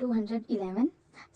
211।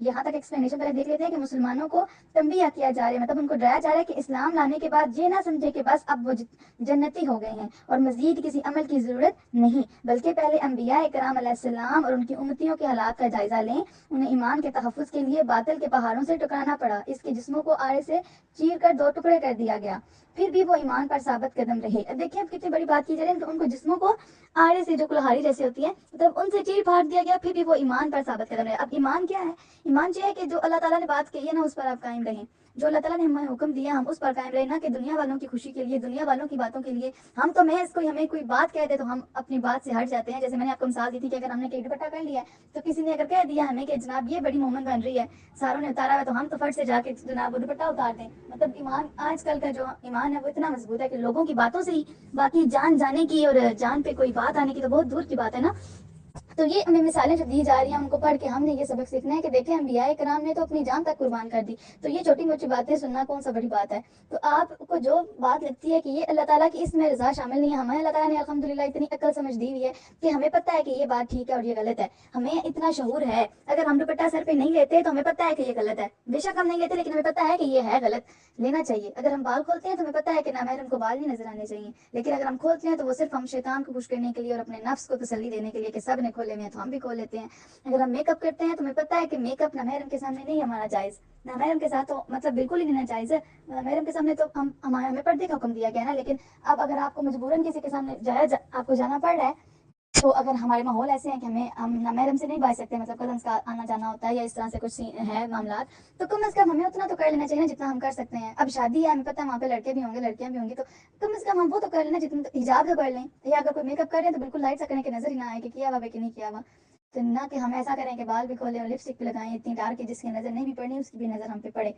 یہاں تک ایکسپلینیشن پہلے دیکھ لیتے ہیں کہ مسلمانوں کو تنبیہ کیا جا رہا ہے، مطلب ان کو ڈرایا جا رہا ہے کہ اسلام لانے کے بعد یہ نہ سمجھے کہ بس اب وہ جنتی ہو گئے ہیں اور مزید کسی عمل کی ضرورت نہیں، بلکہ پہلے انبیاء کرام علیہ السلام اور ان کی امتیوں کے حالات کا جائزہ لیں۔ انہیں ایمان کے تحفظ کے لیے باطل کے پہاڑوں سے ٹکرانا پڑا، اس کے جسموں کو آڑے سے چیر کر 2 ٹکڑے کر دیا گیا، پھر بھی وہ ایمان پر ثابت قدم رہے۔ اب دیکھیں اب کتنی بڑی بات کی جا رہی ہے، ان کو جسموں کو آڑے سے جو کلہاڑی جیسے ہوتی ہے مطلب ان سے چیر پھاڑ دیا گیا، پھر بھی وہ ایمان پر ثابت قدم رہے۔ اب ایمان کیا ہے؟ ایمان یہ ہے کہ جو اللہ تعالیٰ نے بات کہی ہے نا اس پر آپ قائم رہیں، جو اللہ تعالیٰ نے ہمیں حکم دیا ہم اس پر قائم رہیں، نہ کہ دنیا والوں کی خوشی کے لیے، دنیا والوں کی باتوں کے لیے ہم تو محض ہمیں کوئی بات کہہ دے تو ہم اپنی بات سے ہٹ جاتے ہیں۔ جیسے میں نے آپ کو مثال دی تھی کہ اگر ہم نے کیک دوپٹہ کر لیا ہے تو کسی نے اگر کہہ دیا ہمیں کہ جناب یہ بڑی مومن بن رہی ہے، ساروں نے اتارا ہے تو ہم تو فٹ سے جا کے جناب وہ دوپٹہ اتار دیں۔ مطلب ایمان آج کل کا جو ایمان ہے وہ اتنا مضبوط ہے کہ لوگوں کی باتوں سے ہی، باقی جان جانے کی اور جان پہ کوئی بات آنے کی تو بہت دور کی بات ہے نا۔ تو یہ ہمیں مثالیں جو دی جا رہی ہیں ان کو پڑھ کے ہم نے یہ سبق سیکھنا ہے کہ دیکھیں انبیاء کرام نے تو اپنی جان تک قربان کر دی، تو یہ چھوٹی موٹی باتیں سننا کون سا بڑی بات ہے؟ تو آپ کو جو بات لگتی ہے کہ یہ اللہ تعالیٰ کی اس میں رضا شامل نہیں ہے، ہمیں اللہ تعالیٰ نے الحمدللہ اتنی عقل سمجھ دی ہوئی ہے کہ ہمیں پتہ ہے کہ یہ بات ٹھیک ہے اور یہ غلط ہے، ہمیں اتنا شعور ہے۔ اگر ہم دوپٹہ سر پہ نہیں لیتے تو ہمیں پتہ ہے کہ یہ غلط ہے، بے شک ہم نہیں لیتے لیکن ہمیں پتہ ہے کہ یہ ہے غلط، لینا چاہیے۔ اگر ہم بال کھولتے ہیں تو ہمیں پتہ ہے کہ نامحرم کو بال نہیں نظر آنے چاہیے، لیکن اگر ہم کھولتے ہیں تو وہ صرف ہم شیطان کو خوش کرنے کے لیے اور اپنے نفس کو تسلی دینے کے لیے کہ سب نے کھولے ہوئے ہیں تو ہم بھی کھول لیتے ہیں۔ اگر ہم میک اپ کرتے ہیں تو ہمیں پتہ ہے کہ میک اپ نامحرم کے سامنے نہیں ہمارا جائز، نامحرم کے ساتھ تو مطلب بالکل ہی نہیں جائز ہے، نامحرم کے سامنے تو ہمیں پردے کا حکم دیا گیا ہے نا۔ لیکن اب اگر آپ کو مجبوراً کسی کے سامنے آپ کو جانا پڑ رہا ہے، تو اگر ہمارے ماحول ایسے ہیں کہ ہم نامحرم سے نہیں بچ سکتے، مطلب کزنس کا آنا جانا ہوتا ہے یا اس طرح سے کچھ ہے معاملات، تو کم از کم ہمیں اتنا تو کر لینا چاہیے جتنا ہم کر سکتے ہیں۔ اب شادی ہے، ہمیں پتہ ہے وہاں پہ لڑکے بھی ہوں گے لڑکیاں بھی ہوں گی، تو کم از کم ہم وہ تو کر لینا جتنا حجاب تو کر لیں، یا اگر کوئی میک اپ کر رہے ہیں تو بالکل لائٹ سا کریں کہ نظر ہی نہ آئے کہ کیا ہوا کہ نہیں کیا ہوا، تو نہ کہ ہم ایسا کریں کہ بال بھی کھولیں اور لپسٹک بھی لگائیں اتنی ڈارک کہ جس کی نظر نہیں بھی پڑنی اس کی بھی نظر ہم پہ پڑے۔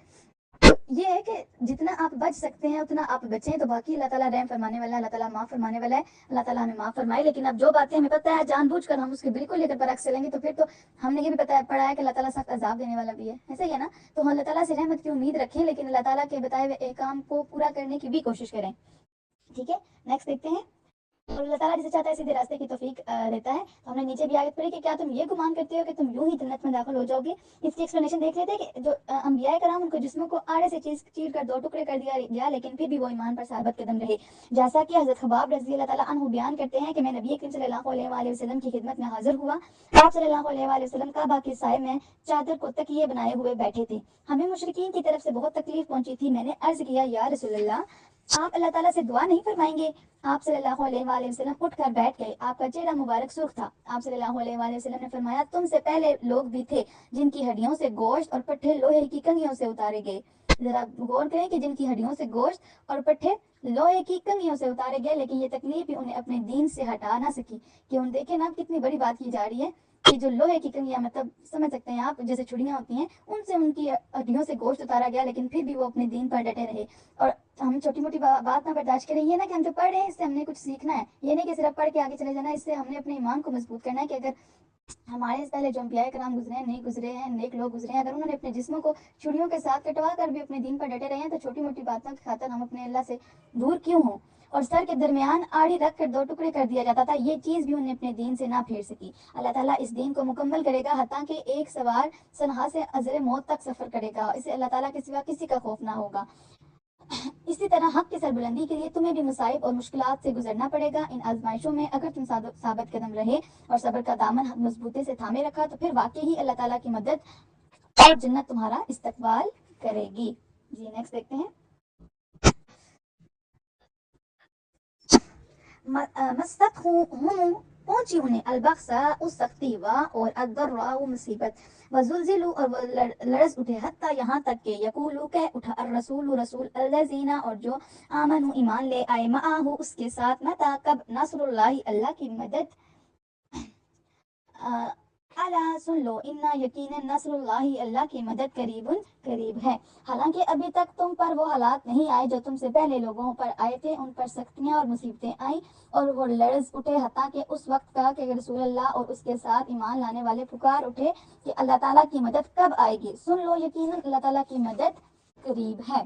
تو یہ ہے کہ جتنا آپ بچ سکتے ہیں اتنا آپ بچیں، تو باقی اللہ تعالیٰ رحم فرمانے والا ہے، اللہ تعالیٰ معاف فرمانے والا ہے، اللہ تعالیٰ ہمیں معاف فرمائے۔ لیکن اب جو باتیں ہمیں پتہ ہے جان بوجھ کر ہم اس کے بالکل اگر برعکس چلیں گے تو پھر تو ہم نے یہ بھی پڑھا ہے کہ اللہ تعالیٰ سخت عذاب دینے والا بھی ہے، ایسا ہی ہے نا۔ تو ہم اللہ تعالیٰ سے رحمت کی امید رکھیں لیکن اللہ تعالیٰ کے بتائے ہوئے احکام کو پورا کرنے کی بھی کوشش کریں، ٹھیک ہے۔ نیکسٹ دیکھتے ہیں، اور اللہ تعالیٰ جسے چاہتا ہے سیدھے راستے کی توفیق دیتا ہے۔ تو ہم نے نیچے بھی آیت پڑھی کہ کیا تم یہ گمان کرتے ہو کہ تم یوں ہی جنت میں داخل ہو جاؤ گے؟ اس کی ایکسپلینیشن دیکھ لیتے ہیں کہ جو انبیاء کرام ان کو جسموں کو آڑے سے چیر کر 2 ٹکڑے کر دیا گیا لیکن پھر بھی وہ ایمان پر ثابت قدم رہے، جیسا کہ حضرت خباب رضی اللہ تعالیٰ عنہ بیان کرتے ہیں کہ میں نبی کریم صلی اللہ علیہ وآلہ وسلم کی خدمت میں حاضر ہوا، آپ صلی اللہ علیہ وآلہ وسلم کعبہ کے سائے میں چادر کو تکیے بنائے ہوئے بیٹھے تھے، ہمیں مشرکین کی طرف سے بہت تکلیف پہنچی تھی۔ میں نے عرض کیا یا رسول اللہ آپ اللہ تعالیٰ سے دعا نہیں فرمائیں گے؟ آپ صلی اللہ علیہ وآلہ وسلم اٹھ کر بیٹھ گئے، آپ کا چہرہ مبارک سرخ تھا۔ آپ صلی اللہ علیہ وآلہ وسلم نے فرمایا تم سے پہلے لوگ بھی تھے جن کی ہڈیوں سے گوشت اور پٹھے لوہے کی کنگھیوں سے اتارے گئے، ذرا غور کریں کہ جن کی ہڈیوں سے گوشت اور پٹھے لوہے کی کنگھیوں سے اتارے گئے لیکن یہ تکلیف بھی انہیں اپنے دین سے ہٹا نہ سکی، کہ ان دیکھیں نا کتنی بڑی بات کی جا رہی ہے کہ جو لوہے کی کنگھیاں مطلب سمجھ سکتے ہیں آپ جیسے چھڑیاں ہوتی ہیں، ان سے ان کی ہڈیوں سے گوشت اتارا گیا لیکن پھر بھی وہ اپنے دین پر ڈٹے رہے۔ اور ہم چھوٹی موٹی بات نہ برداشت کریں، یہ نا کہ ہم جو پڑھ رہے ہیں اس سے ہم نے کچھ سیکھنا ہے، یہ نہیں کہ صرف پڑھ کے آگے چلے جانا، اس سے ہم نے اپنے ایمان کو مضبوط کرنا ہے کہ اگر ہمارے سے پہلے جو انبیاء کرام گزرے ہیں، نیک لوگ گزرے ہیں، اگر انہوں نے اپنے جسموں کو چھڑیوں کے ساتھ کٹوا کر بھی اپنے دین پر ڈٹے رہے ہیں تو چھوٹی موٹی باتوں کی خاطر ہم اپنے اللہ سے دور کیوں ہوں؟ اور سر کے درمیان آڑی رکھ کر 2 ٹکڑے کر دیا جاتا تھا، یہ چیز بھی انہیں اپنے دین سے نہ پھیر سکی۔ اللہ تعالیٰ اس دین کو مکمل کرے گا حتیٰ کہ ایک سوار صنعاء سے ازر موت تک سفر کرے گا، اسے اللہ تعالیٰ کے سوا کسی کا خوف نہ ہوگا۔ اسی طرح حق کی سربلندی کے لیے تمہیں بھی مصائب اور مشکلات سے گزرنا پڑے گا، ان آزمائشوں میں اگر تم ثابت قدم رہے اور صبر کا دامن مضبوطی سے تھامے رکھا تو پھر واقعی ہی اللہ تعالیٰ کی مدد اور جنت تمہارا استقبال کرے گی۔ جی نیکسٹ دیکھتے ہیں، مست ہوں پہنچی انہیں البخسا اس سختی اور الضرا مصیبت وزلزلوا اور وہ لرز اٹھے حتیٰ یہاں تک کہ یقولوا کہہ اٹھا الرسول رسول الذین اور جو آمنوا ایمان لے آئے معاہو اس کے ساتھ متی کب نصر اللہ اللہ کی مدد، الا سن لو انا یقینا نصر اللہ اللہ کی مدد قریب ہے۔ حالانکہ ابھی تک تم پر وہ حالات نہیں آئے جو تم سے پہلے لوگوں پر آئے تھے، ان پر سختیاں اور مصیبتیں آئیں اور وہ لرز اٹھے حتیٰ کہ اس وقت کا کہ رسول اللہ اور اس کے ساتھ ایمان لانے والے پکار اٹھے کہ اللہ تعالیٰ کی مدد کب آئے گی، سن لو یقینا اللہ تعالیٰ کی مدد قریب ہے۔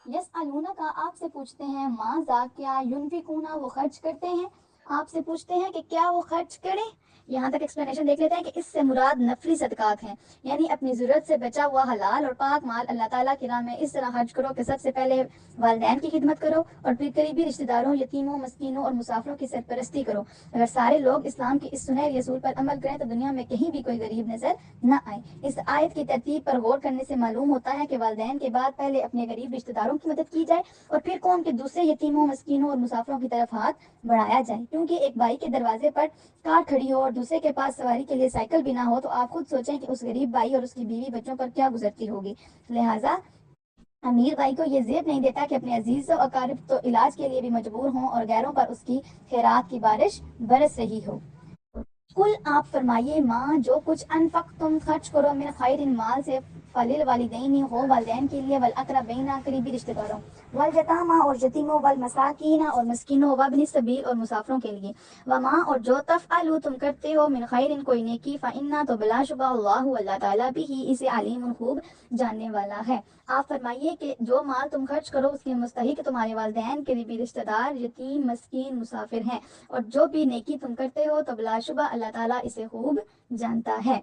یسألونک آپ سے پوچھتے ہیں، ماذا کیا، ینفقون وہ خرچ کرتے ہیں، آپ سے پوچھتے ہیں کہ کیا وہ خرچ کریں، یہاں تک ایکسپلینیشن دیکھ لیتے ہیں کہ اس سے مراد نفلی صدقات ہیں، یعنی اپنی ضرورت سے بچا ہوا حلال اور پاک مال اللہ تعالیٰ کی راہ میں اس طرح خرچ کرو کہ سب سے پہلے والدین کی خدمت کرو اور پھر قریبی رشتہ داروں، یتیموں، مسکینوں اور مسافروں کی سرپرستی کرو۔ اگر سارے لوگ اسلام کی اس سنہری اصول پر عمل کریں تو دنیا میں کہیں بھی کوئی غریب نظر نہ آئے۔ اس آیت کی ترتیب پر غور کرنے سے معلوم ہوتا ہے کہ والدین کے بعد پہلے اپنے غریب رشتہ داروں کی مدد کی جائے اور پھر قوم کے دوسرے یتیموں، مسکینوں اور مسافروں کی طرف ہاتھ بڑھایا جائے، کیونکہ ایک بھائی کے دروازے پر کار کھڑی ہو اور دوسرے کے پاس سواری کے لیے سائیکل بھی نہ ہو تو آپ خود سوچیں کہ اس غریب بھائی اور اس کی بیوی بچوں پر کیا گزرتی ہوگی۔ لہٰذا امیر بھائی کو یہ زیب نہیں دیتا کہ اپنے عزیز و اقارب تو علاج کے لیے بھی مجبور ہوں اور غیروں پر اس کی خیرات کی بارش برس رہی ہو۔ کل آپ فرمائیے، ماں جو کچھ انفق تم خرچ کرو من خیر مال سے فللوالدین ہو والدین کے لیے، والاقربین قریبی رشتہ داروں، والیتامى اور یتیموں، والمساکین اور مسکینوں، وابن السبیل اور مسافروں کے لیے، وما اور جو تفعلوا تم کرتے ہو من خیر کوئی نیکی، فإنا تو بلا شبہ اللہ تعالیٰ بھی ہی اسے علیم خوب جاننے والا ہے۔ آپ فرمائیے کہ جو مال تم خرچ کرو اس کے مستحق تمہارے والدین، قریبی رشتہ دار، یتیم، مسکین، مسافر ہیں، اور جو بھی نیکی تم کرتے ہو تو بلا شبہ اللہ تعالیٰ اسے خوب جانتا ہے۔